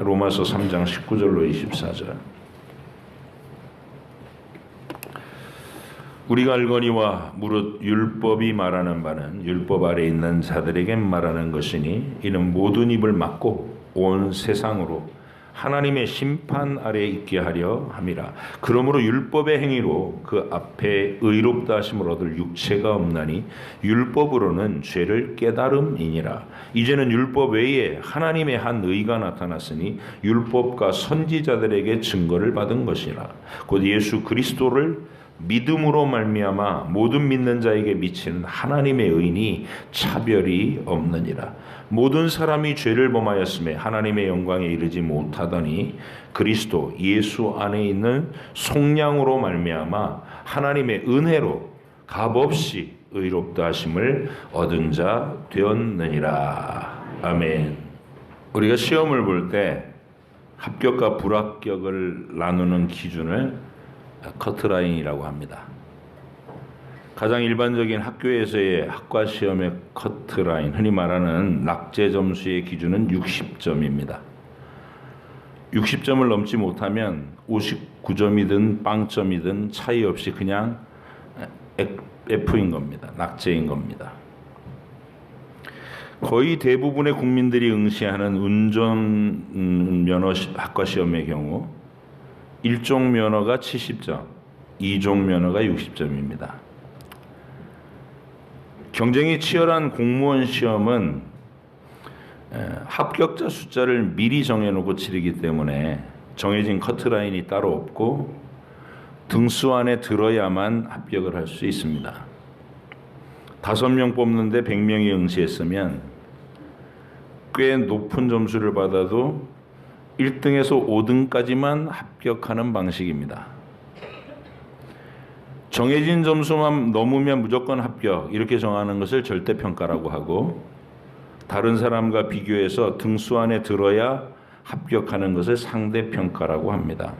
로마서 3장 19절로 24절. 우리가 알거니와 무릇 율법이 말하는 바는 율법 아래 있는 자들에게 말하는 것이니 이는 모든 입을 막고 온 세상으로 하나님의 심판 아래 있게 하려 함이라. 그러므로 율법의 행위로 그 앞에 의롭다 하심을 얻을 육체가 없나니 율법으로는 죄를 깨달음이니라. 이제는 율법 외에 하나님의 한 의가 나타났으니 율법과 선지자들에게 증거를 받은 것이라. 곧 예수 그리스도를 믿음으로 말미암아 모든 믿는 자에게 미치는 하나님의 의니 차별이 없느니라. 모든 사람이 죄를 범하였음에 하나님의 영광에 이르지 못하더니 그리스도 예수 안에 있는 속량으로 말미암아 하나님의 은혜로 값없이 의롭다 하심을 얻은 자 되었느니라. 아멘. 우리가 시험을 볼 때 합격과 불합격을 나누는 기준을 커트라인이라고 합니다. 가장 일반적인 학교에서의 학과 시험의 커트라인, 흔히 말하는 낙제 점수의 기준은 60점입니다. 60점을 넘지 못하면 59점이든 빵점이든 차이 없이 그냥 F인 겁니다. 낙제인 겁니다. 거의 대부분의 국민들이 응시하는 운전면허 학과 시험의 경우 1종 면허가 70점, 2종 면허가 60점입니다. 경쟁이 치열한 공무원 시험은 합격자 숫자를 미리 정해놓고 치르기 때문에 정해진 커트라인이 따로 없고 등수 안에 들어야만 합격을 할 수 있습니다. 5명 뽑는데 100명이 응시했으면 꽤 높은 점수를 받아도 1등에서 5등까지만 합격하는 방식입니다. 정해진 점수만 넘으면 무조건 합격, 이렇게 정하는 것을 절대평가라고 하고, 다른 사람과 비교해서 등수 안에 들어야 합격하는 것을 상대평가라고 합니다.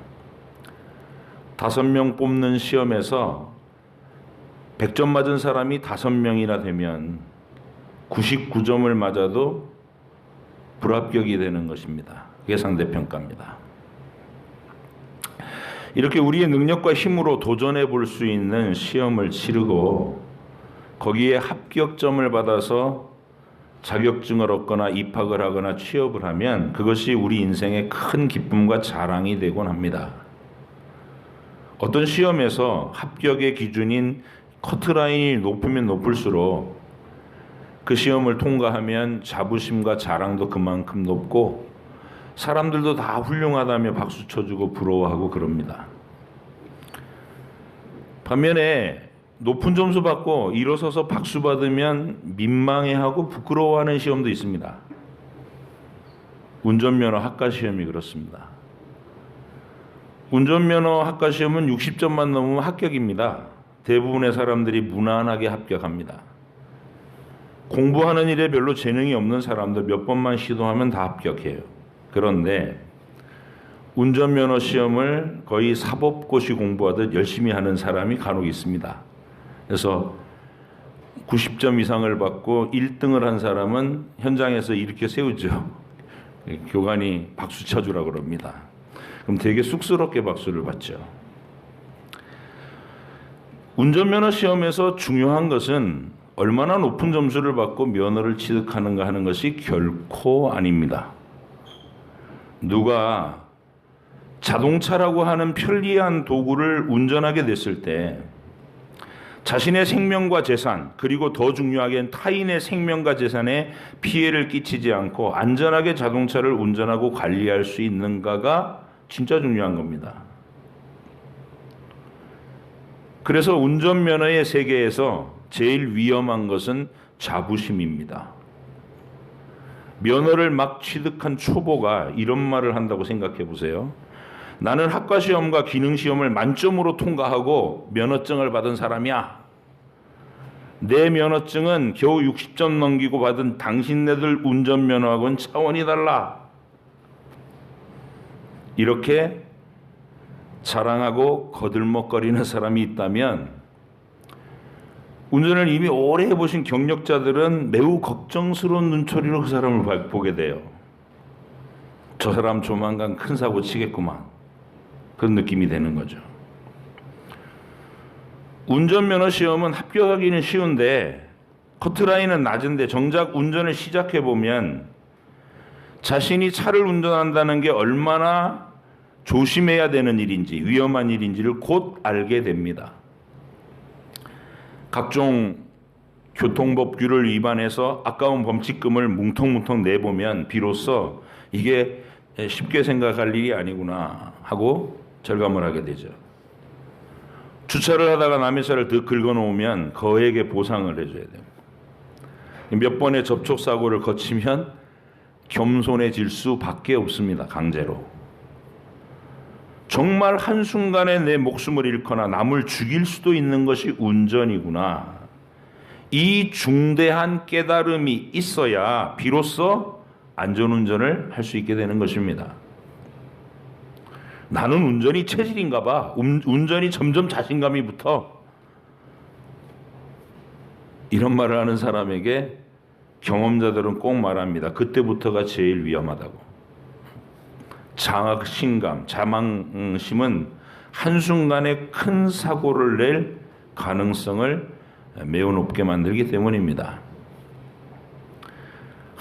5명 뽑는 시험에서 100점 맞은 사람이 5명이나 되면 99점을 맞아도 불합격이 되는 것입니다. 그게 상대평가입니다. 이렇게 우리의 능력과 힘으로 도전해 볼 수 있는 시험을 치르고 거기에 합격점을 받아서 자격증을 얻거나 입학을 하거나 취업을 하면 그것이 우리 인생의 큰 기쁨과 자랑이 되곤 합니다. 어떤 시험에서 합격의 기준인 커트라인이 높으면 높을수록 그 시험을 통과하면 자부심과 자랑도 그만큼 높고 사람들도 다 훌륭하다며 박수 쳐주고 부러워하고 그럽니다. 반면에 높은 점수 받고 일어서서 박수 받으면 민망해하고 부끄러워하는 시험도 있습니다. 운전면허 학과 시험이 그렇습니다. 운전면허 학과 시험은 60점만 넘으면 합격입니다. 대부분의 사람들이 무난하게 합격합니다. 공부하는 일에 별로 재능이 없는 사람들 몇 번만 시도하면 다 합격해요. 그런데 운전면허 시험을 거의 사법고시 공부하듯 열심히 하는 사람이 간혹 있습니다. 그래서 90점 이상을 받고 1등을 한 사람은 현장에서 이렇게 세우죠. 교관이 박수 쳐주라고 그럽니다. 그럼 되게 쑥스럽게 박수를 받죠. 운전면허 시험에서 중요한 것은 얼마나 높은 점수를 받고 면허를 취득하는가 하는 것이 결코 아닙니다. 누가 자동차라고 하는 편리한 도구를 운전하게 됐을 때 자신의 생명과 재산, 그리고 더 중요하게는 타인의 생명과 재산에 피해를 끼치지 않고 안전하게 자동차를 운전하고 관리할 수 있는가가 진짜 중요한 겁니다. 그래서 운전면허의 세계에서 제일 위험한 것은 자부심입니다. 면허를 막 취득한 초보가 이런 말을 한다고 생각해 보세요. 나는 학과시험과 기능시험을 만점으로 통과하고 면허증을 받은 사람이야. 내 면허증은 겨우 60점 넘기고 받은 당신네들 운전면허하고는 차원이 달라. 이렇게 자랑하고 거들먹거리는 사람이 있다면 운전을 이미 오래 해보신 경력자들은 매우 걱정스러운 눈초리로 그 사람을 보게 돼요. 저 사람 조만간 큰 사고 치겠구만. 그런 느낌이 되는 거죠. 운전면허 시험은 합격하기는 쉬운데 커트라인은 낮은데 정작 운전을 시작해보면 자신이 차를 운전한다는 게 얼마나 조심해야 되는 일인지 위험한 일인지를 곧 알게 됩니다. 각종 교통법규를 위반해서 아까운 범칙금을 뭉텅뭉텅 내보면 비로소 이게 쉽게 생각할 일이 아니구나 하고 절감을 하게 되죠. 주차를 하다가 남의 차를 더 긁어놓으면 거액의 보상을 해줘야 돼요. 몇 번의 접촉사고를 거치면 겸손해질 수밖에 없습니다. 강제로. 정말 한순간에 내 목숨을 잃거나 남을 죽일 수도 있는 것이 운전이구나. 이 중대한 깨달음이 있어야 비로소 안전운전을 할 수 있게 되는 것입니다. 나는 운전이 체질인가 봐. 운전이 점점 자신감이 붙어. 이런 말을 하는 사람에게 경험자들은 꼭 말합니다. 그때부터가 제일 위험하다고. 자신감, 자망심은 한순간에 큰 사고를 낼 가능성을 매우 높게 만들기 때문입니다.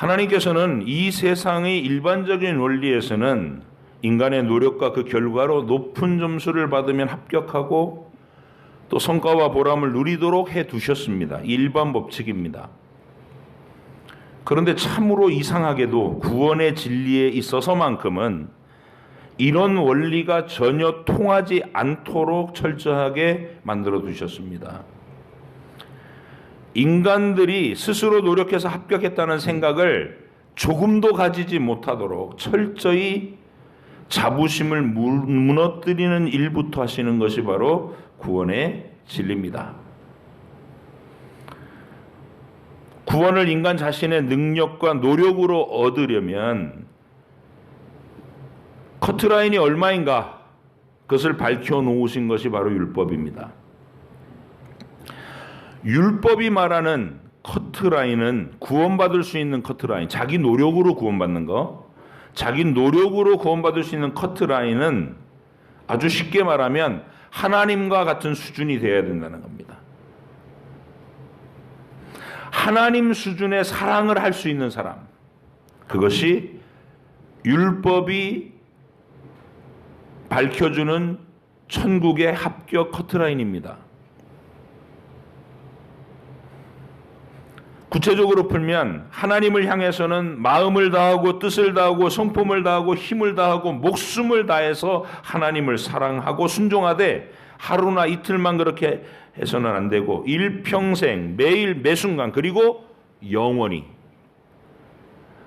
하나님께서는 이 세상의 일반적인 원리에서는 인간의 노력과 그 결과로 높은 점수를 받으면 합격하고 또 성과와 보람을 누리도록 해두셨습니다. 일반 법칙입니다. 그런데 참으로 이상하게도 구원의 진리에 있어서만큼은 이런 원리가 전혀 통하지 않도록 철저하게 만들어 두셨습니다. 인간들이 스스로 노력해서 합격했다는 생각을 조금도 가지지 못하도록 철저히 자부심을 무너뜨리는 일부터 하시는 것이 바로 구원의 진리입니다. 구원을 인간 자신의 능력과 노력으로 얻으려면 커트라인이 얼마인가 그것을 밝혀놓으신 것이 바로 율법입니다. 율법이 말하는 커트라인은 구원받을 수 있는 커트라인, 자기 노력으로 구원받는 거, 자기 노력으로 구원받을 수 있는 커트라인은 아주 쉽게 말하면 하나님과 같은 수준이 되어야 된다는 겁니다. 하나님 수준의 사랑을 할 수 있는 사람, 그것이 율법이 밝혀주는 천국의 합격 커트라인입니다. 구체적으로 풀면 하나님을 향해서는 마음을 다하고 뜻을 다하고 성품을 다하고 힘을 다하고 목숨을 다해서 하나님을 사랑하고 순종하되 하루나 이틀만 그렇게 해서는 안 되고 일평생 매일 매순간 그리고 영원히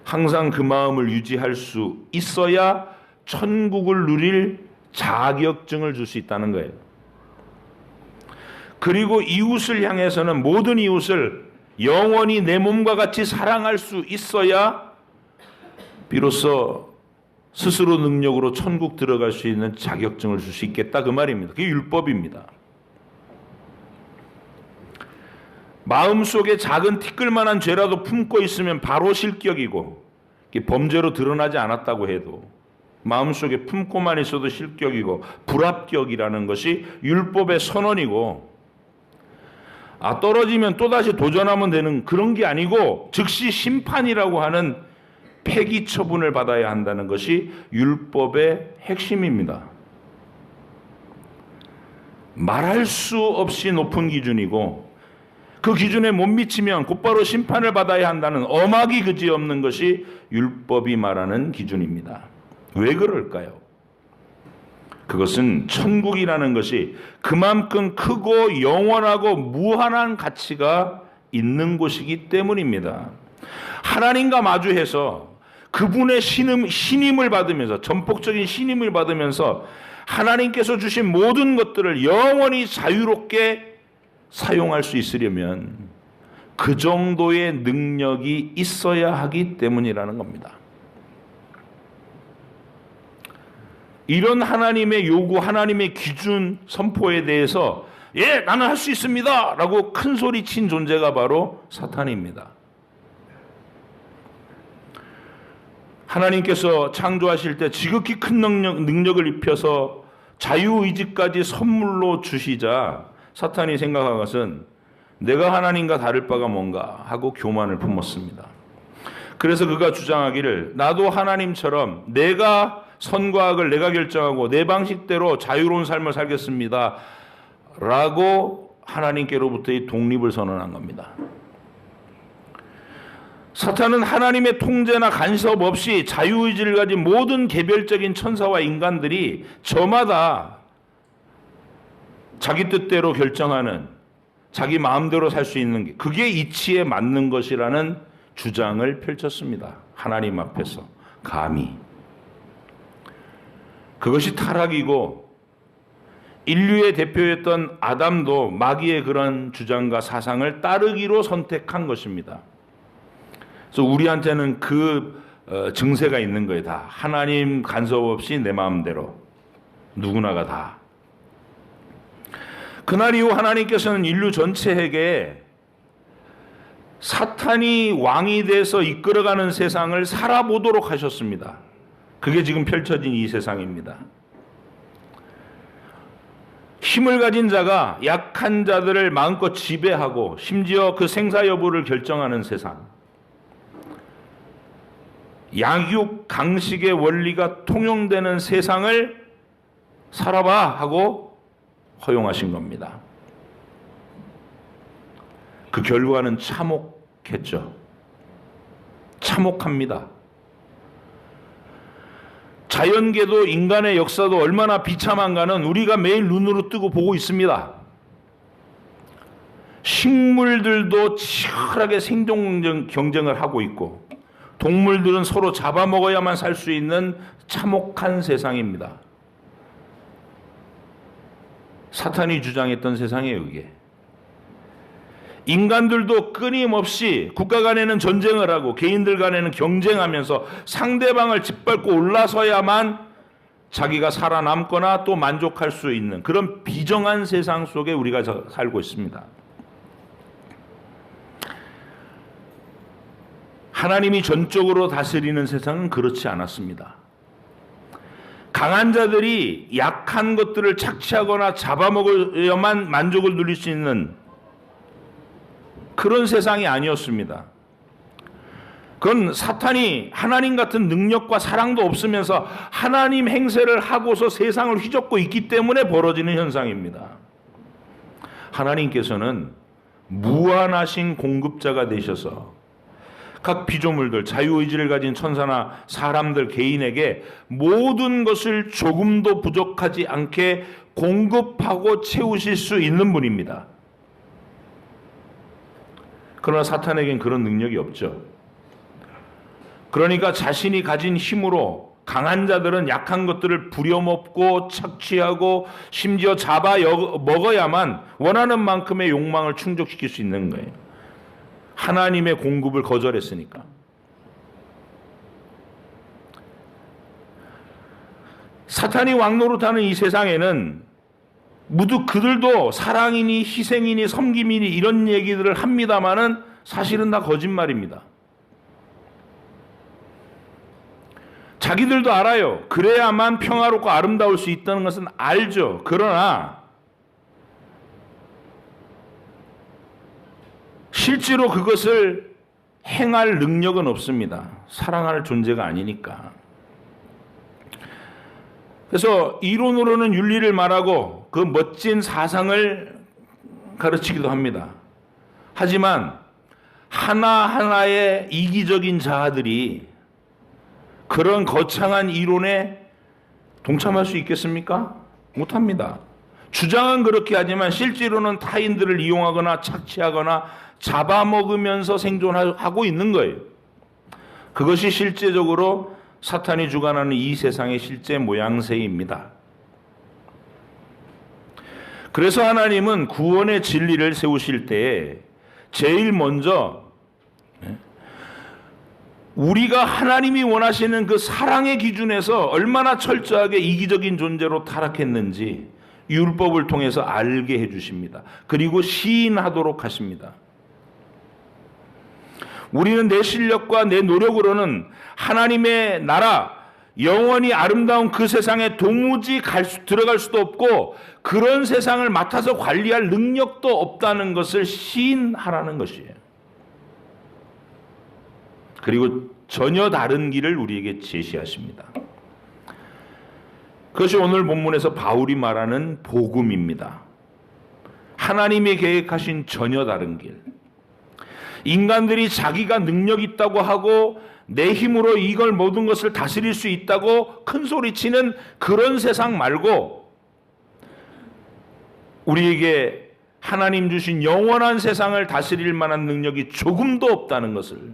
항상 그 마음을 유지할 수 있어야 천국을 누릴 자격증을 줄 수 있다는 거예요. 그리고 이웃을 향해서는 모든 이웃을 영원히 내 몸과 같이 사랑할 수 있어야 비로소 스스로 능력으로 천국 들어갈 수 있는 자격증을 줄 수 있겠다 그 말입니다. 그게 율법입니다. 마음속에 작은 티끌만한 죄라도 품고 있으면 바로 실격이고 범죄로 드러나지 않았다고 해도 마음속에 품고만 있어도 실격이고 불합격이라는 것이 율법의 선언이고 떨어지면 또다시 도전하면 되는 그런 게 아니고 즉시 심판이라고 하는 폐기 처분을 받아야 한다는 것이 율법의 핵심입니다. 말할 수 없이 높은 기준이고 그 기준에 못 미치면 곧바로 심판을 받아야 한다는 엄하기 그지없는 것이 율법이 말하는 기준입니다. 왜 그럴까요? 그것은 천국이라는 것이 그만큼 크고 영원하고 무한한 가치가 있는 곳이기 때문입니다. 하나님과 마주해서 그분의 신임을 받으면서 전폭적인 신임을 받으면서 하나님께서 주신 모든 것들을 영원히 자유롭게 사용할 수 있으려면 그 정도의 능력이 있어야 하기 때문이라는 겁니다. 이런 하나님의 요구, 하나님의 기준 선포에 대해서 나는 할 수 있습니다 라고 큰 소리 친 존재가 바로 사탄입니다. 하나님께서 창조하실 때 지극히 큰 능력을 입혀서 자유의지까지 선물로 주시자 사탄이 생각한 것은 내가 하나님과 다를 바가 뭔가 하고 교만을 품었습니다. 그래서 그가 주장하기를 나도 하나님처럼 내가 선과 악을 내가 결정하고 내 방식대로 자유로운 삶을 살겠습니다 라고 하나님께로부터의 독립을 선언한 겁니다. 사탄은 하나님의 통제나 간섭 없이 자유의지를 가진 모든 개별적인 천사와 인간들이 저마다 자기 뜻대로 결정하는, 자기 마음대로 살 수 있는 게 그게 이치에 맞는 것이라는 주장을 펼쳤습니다. 하나님 앞에서 감히. 그것이 타락이고 인류의 대표였던 아담도 마귀의 그런 주장과 사상을 따르기로 선택한 것입니다. 그래서 우리한테는 그 증세가 있는 거예요. 다 하나님 간섭 없이 내 마음대로 누구나가 다. 그날 이후 하나님께서는 인류 전체에게 사탄이 왕이 돼서 이끌어가는 세상을 살아보도록 하셨습니다. 그게 지금 펼쳐진 이 세상입니다. 힘을 가진 자가 약한 자들을 마음껏 지배하고 심지어 그 생사 여부를 결정하는 세상. 양육, 강식의 원리가 통용되는 세상을 살아봐 하고 허용하신 겁니다. 그 결과는 참혹했죠. 참혹합니다. 자연계도 인간의 역사도 얼마나 비참한가는 우리가 매일 눈으로 뜨고 보고 있습니다. 식물들도 치열하게 생존 경쟁을 하고 있고 동물들은 서로 잡아먹어야만 살 수 있는 참혹한 세상입니다. 사탄이 주장했던 세상이에요, 그게. 인간들도 끊임없이 국가 간에는 전쟁을 하고 개인들 간에는 경쟁하면서 상대방을 짓밟고 올라서야만 자기가 살아남거나 또 만족할 수 있는 그런 비정한 세상 속에 우리가 살고 있습니다. 하나님이 전적으로 다스리는 세상은 그렇지 않았습니다. 강한 자들이 약한 것들을 착취하거나 잡아먹어야만 만족을 누릴 수 있는 그런 세상이 아니었습니다. 그건 사탄이 하나님 같은 능력과 사랑도 없으면서 하나님 행세를 하고서 세상을 휘젓고 있기 때문에 벌어지는 현상입니다. 하나님께서는 무한하신 공급자가 되셔서 각 피조물들, 자유의지를 가진 천사나 사람들 개인에게 모든 것을 조금도 부족하지 않게 공급하고 채우실 수 있는 분입니다. 그러나 사탄에겐 그런 능력이 없죠. 그러니까 자신이 가진 힘으로 강한 자들은 약한 것들을 부려먹고 착취하고 심지어 잡아 먹어야만 원하는 만큼의 욕망을 충족시킬 수 있는 거예요. 하나님의 공급을 거절했으니까. 사탄이 왕노릇하는 이 세상에는 모두 그들도 사랑이니 희생이니 섬김이니 이런 얘기들을 합니다마는 사실은 다 거짓말입니다. 자기들도 알아요. 그래야만 평화롭고 아름다울 수 있다는 것은 알죠. 그러나 실제로 그것을 행할 능력은 없습니다. 사랑할 존재가 아니니까. 그래서 이론으로는 윤리를 말하고 그 멋진 사상을 가르치기도 합니다. 하지만 하나하나의 이기적인 자아들이 그런 거창한 이론에 동참할 수 있겠습니까? 못합니다. 주장은 그렇게 하지만 실제로는 타인들을 이용하거나 착취하거나 잡아먹으면서 생존하고 있는 거예요. 그것이 실제적으로 사탄이 주관하는 이 세상의 실제 모양새입니다. 그래서 하나님은 구원의 진리를 세우실 때에 제일 먼저 우리가 하나님이 원하시는 그 사랑의 기준에서 얼마나 철저하게 이기적인 존재로 타락했는지 율법을 통해서 알게 해주십니다. 그리고 시인하도록 하십니다. 우리는 내 실력과 내 노력으로는 하나님의 나라, 영원히 아름다운 그 세상에 도무지 들어갈 수도 없고 그런 세상을 맡아서 관리할 능력도 없다는 것을 시인하라는 것이에요. 그리고 전혀 다른 길을 우리에게 제시하십니다. 그것이 오늘 본문에서 바울이 말하는 복음입니다. 하나님이 계획하신 전혀 다른 길. 인간들이 자기가 능력 있다고 하고 내 힘으로 이걸 모든 것을 다스릴 수 있다고 큰 소리치는 그런 세상 말고 우리에게 하나님 주신 영원한 세상을 다스릴 만한 능력이 조금도 없다는 것을,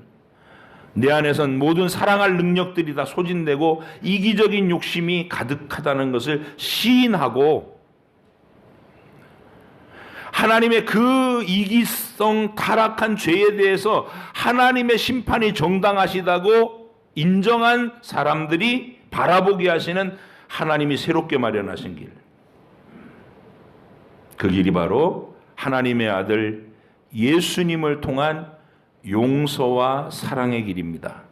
내 안에선 모든 사랑할 능력들이 다 소진되고 이기적인 욕심이 가득하다는 것을 시인하고, 하나님의 그 이기성 타락한 죄에 대해서 하나님의 심판이 정당하시다고 인정한 사람들이 바라보게 하시는 하나님이 새롭게 마련하신 길, 그 길이 바로 하나님의 아들 예수님을 통한 용서와 사랑의 길입니다.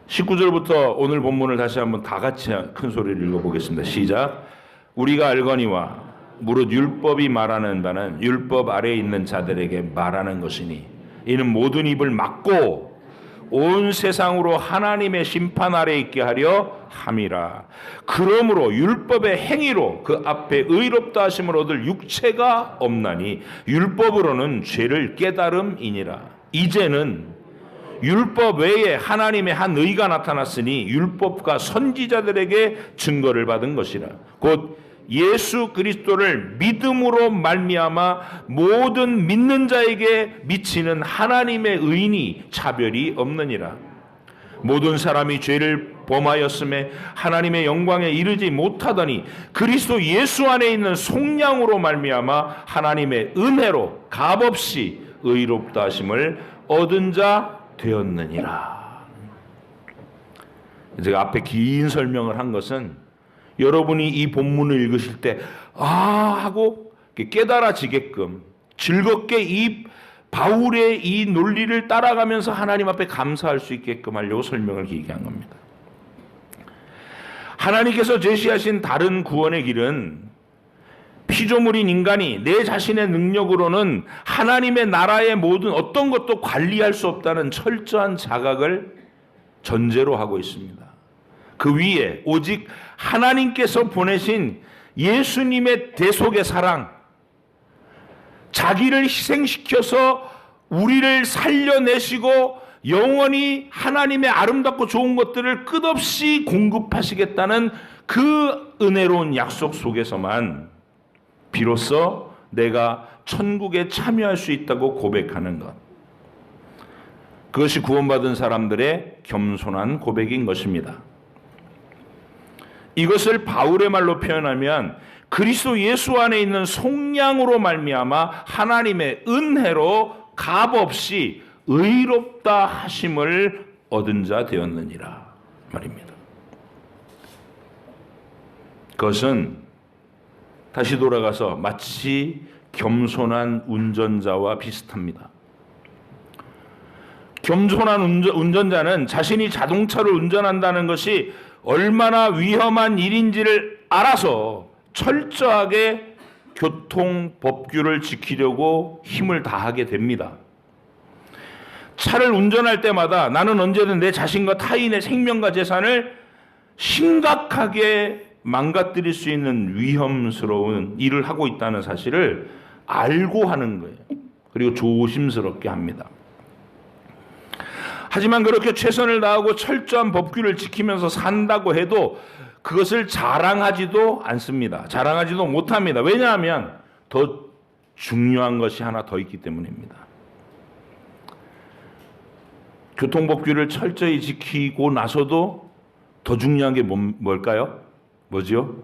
19절부터 오늘 본문을 다시 한번 다 같이 큰 소리를 읽어보겠습니다. 시작. 우리가 알거니와 무릇 율법이 말하는 바는 율법 아래에 있는 자들에게 말하는 것이니 이는 모든 입을 막고 온 세상으로 하나님의 심판 아래에 있게 하려 함이라. 그러므로 율법의 행위로 그 앞에 의롭다 하심을 얻을 육체가 없나니 율법으로는 죄를 깨달음이니라. 이제는 율법 외에 하나님의 한 의가 나타났으니 율법과 선지자들에게 증거를 받은 것이라. 곧 예수 그리스도를 믿음으로 말미암아 모든 믿는 자에게 미치는 하나님의 의인이 차별이 없느니라. 모든 사람이 죄를 범하였음에 하나님의 영광에 이르지 못하더니 그리스도 예수 안에 있는 속량으로 말미암아 하나님의 은혜로 값없이 의롭다 하심을 얻은 자 되었느니라. 제가 앞에 긴 설명을 한 것은 여러분이 이 본문을 읽으실 때 하고 깨달아지게끔 즐겁게 이 바울의 이 논리를 따라가면서 하나님 앞에 감사할 수 있게끔 하려고 설명을 길게 한 겁니다. 하나님께서 제시하신 다른 구원의 길은 피조물인 인간이 내 자신의 능력으로는 하나님의 나라의 모든 어떤 것도 관리할 수 없다는 철저한 자각을 전제로 하고 있습니다. 그 위에 오직 하나님께서 보내신 예수님의 대속의 사랑, 자기를 희생시켜서 우리를 살려내시고 영원히 하나님의 아름답고 좋은 것들을 끝없이 공급하시겠다는 그 은혜로운 약속 속에서만 비로소 내가 천국에 참여할 수 있다고 고백하는 것, 그것이 구원받은 사람들의 겸손한 고백인 것입니다. 이것을 바울의 말로 표현하면 그리스도 예수 안에 있는 속량으로 말미암아 하나님의 은혜로 값없이 의롭다 하심을 얻은 자 되었느니라 말입니다. 그것은 다시 돌아가서 마치 겸손한 운전자와 비슷합니다. 겸손한 운전자는 자신이 자동차를 운전한다는 것이 얼마나 위험한 일인지를 알아서 철저하게 교통법규를 지키려고 힘을 다하게 됩니다. 차를 운전할 때마다 나는 언제든 내 자신과 타인의 생명과 재산을 심각하게 망가뜨릴 수 있는 위험스러운 일을 하고 있다는 사실을 알고 하는 거예요. 그리고 조심스럽게 합니다. 하지만 그렇게 최선을 다하고 철저한 법규를 지키면서 산다고 해도 그것을 자랑하지도 않습니다. 자랑하지도 못합니다. 왜냐하면 더 중요한 것이 하나 더 있기 때문입니다. 교통법규를 철저히 지키고 나서도 더 중요한 게 뭘까요? 뭐죠?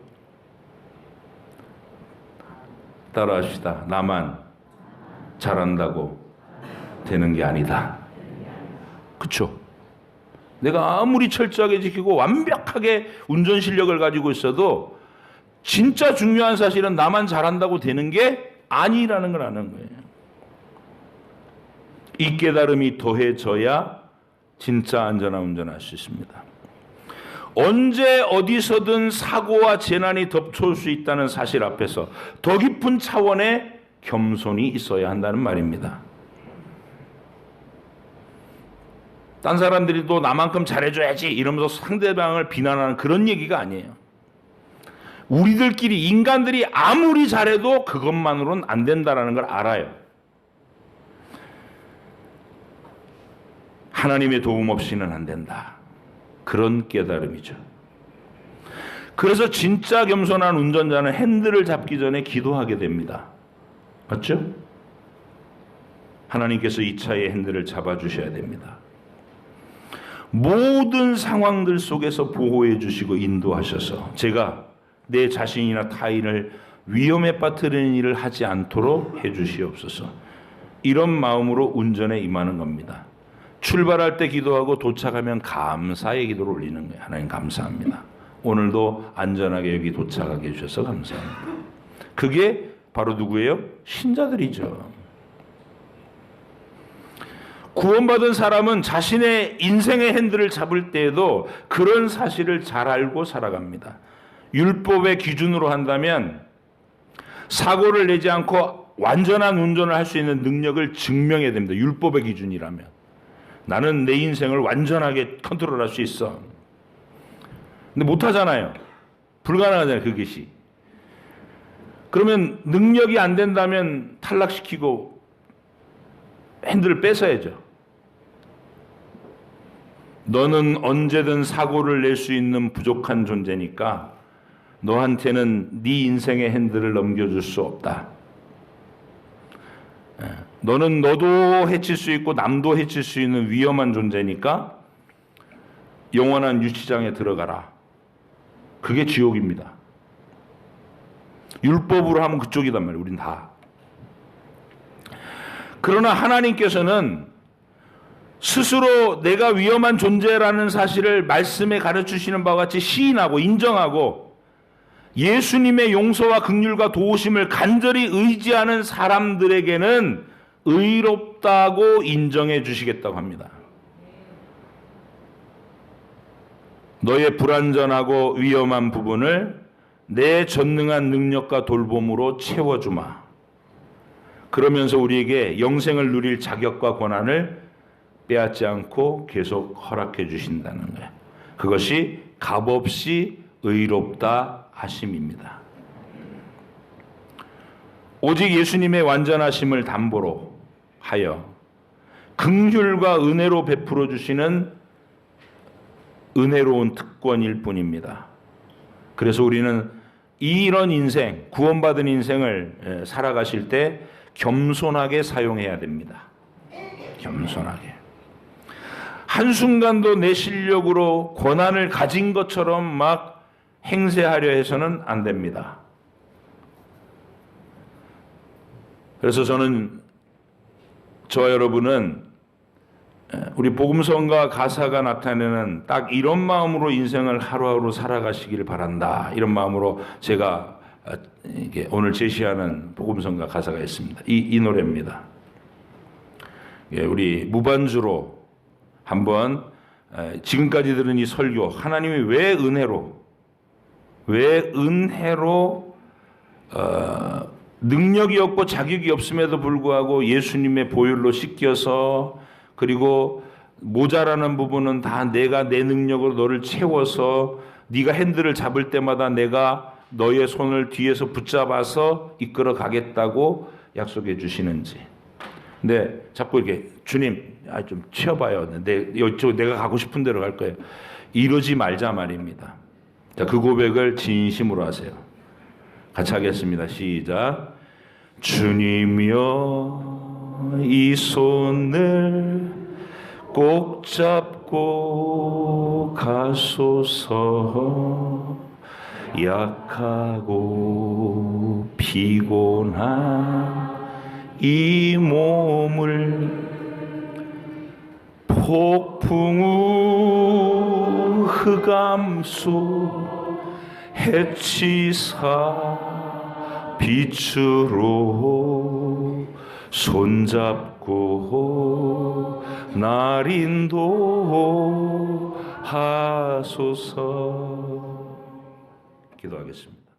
따라합시다. 나만 잘한다고 되는 게 아니다. 그렇죠? 내가 아무리 철저하게 지키고 완벽하게 운전 실력을 가지고 있어도 진짜 중요한 사실은 나만 잘한다고 되는 게 아니라는 걸 아는 거예요. 이 깨달음이 더해져야 진짜 안전한 운전할 수 있습니다. 언제 어디서든 사고와 재난이 덮쳐올 수 있다는 사실 앞에서 더 깊은 차원의 겸손이 있어야 한다는 말입니다. 딴 사람들이 또 나만큼 잘해줘야지 이러면서 상대방을 비난하는 그런 얘기가 아니에요. 우리들끼리 인간들이 아무리 잘해도 그것만으로는 안 된다는 걸 알아요. 하나님의 도움 없이는 안 된다. 그런 깨달음이죠. 그래서 진짜 겸손한 운전자는 핸들을 잡기 전에 기도하게 됩니다. 맞죠? 하나님께서 이 차의 핸들을 잡아주셔야 됩니다. 모든 상황들 속에서 보호해 주시고 인도하셔서 제가 내 자신이나 타인을 위험에 빠뜨리는 일을 하지 않도록 해 주시옵소서. 이런 마음으로 운전에 임하는 겁니다. 출발할 때 기도하고 도착하면 감사의 기도를 올리는 거예요. 하나님 감사합니다. 오늘도 안전하게 여기 도착하게 해주셔서 감사합니다. 그게 바로 누구예요? 신자들이죠. 구원받은 사람은 자신의 인생의 핸들을 잡을 때에도 그런 사실을 잘 알고 살아갑니다. 율법의 기준으로 한다면 사고를 내지 않고 완전한 운전을 할 수 있는 능력을 증명해야 됩니다. 율법의 기준이라면. 나는 내 인생을 완전하게 컨트롤할 수 있어. 근데 못하잖아요. 불가능하잖아요. 그것이. 그러면 능력이 안 된다면 탈락시키고 핸들을 뺏어야죠. 너는 언제든 사고를 낼 수 있는 부족한 존재니까 너한테는 네 인생의 핸들을 넘겨줄 수 없다. 너는 너도 해칠 수 있고 남도 해칠 수 있는 위험한 존재니까 영원한 유치장에 들어가라. 그게 지옥입니다. 율법으로 하면 그쪽이단 말이에요. 우린 다. 그러나 하나님께서는 스스로 내가 위험한 존재라는 사실을 말씀에 가르치시는 바와 같이 시인하고 인정하고 예수님의 용서와 긍휼과 도우심을 간절히 의지하는 사람들에게는 의롭다고 인정해 주시겠다고 합니다. 너의 불완전하고 위험한 부분을 내 전능한 능력과 돌봄으로 채워주마. 그러면서 우리에게 영생을 누릴 자격과 권한을 빼앗지 않고 계속 허락해 주신다는 거예요. 그것이 값없이 의롭다 하심입니다. 오직 예수님의 완전하심을 담보로 하여 긍휼과 은혜로 베풀어 주시는 은혜로운 특권일 뿐입니다. 그래서 우리는 이런 인생, 구원받은 인생을 살아가실 때 겸손하게 사용해야 됩니다. 겸손하게. 한순간도 내 실력으로 권한을 가진 것처럼 막 행세하려 해서는 안 됩니다. 그래서 저와 여러분은 우리 복음성과 가사가 나타내는 딱 이런 마음으로 인생을 하루하루 살아가시길 바란다. 이런 마음으로 제가 오늘 제시하는 복음성과 가사가 있습니다. 이 노래입니다. 우리 무반주로 한번 지금까지 들은 이 설교, 하나님이 왜 은혜로 능력이 없고 자격이 없음에도 불구하고 예수님의 보혈로 씻겨서 그리고 모자라는 부분은 다 내가 내 능력으로 너를 채워서 네가 핸들을 잡을 때마다 내가 너의 손을 뒤에서 붙잡아서 이끌어 가겠다고 약속해 주시는지. 근데 자꾸 이렇게 주님 좀 치워봐요. 내가 가고 싶은 데로 갈 거예요. 이러지 말자 말입니다. 자, 그 고백을 진심으로 하세요. 같이 하겠습니다. 시작. 주님이여 이 손을 꼭 잡고 가소서. 약하고 피곤한 이 몸을 폭풍 후 흑암 속 해치사 빛으로 손잡고 날 인도하소서. 기도하겠습니다.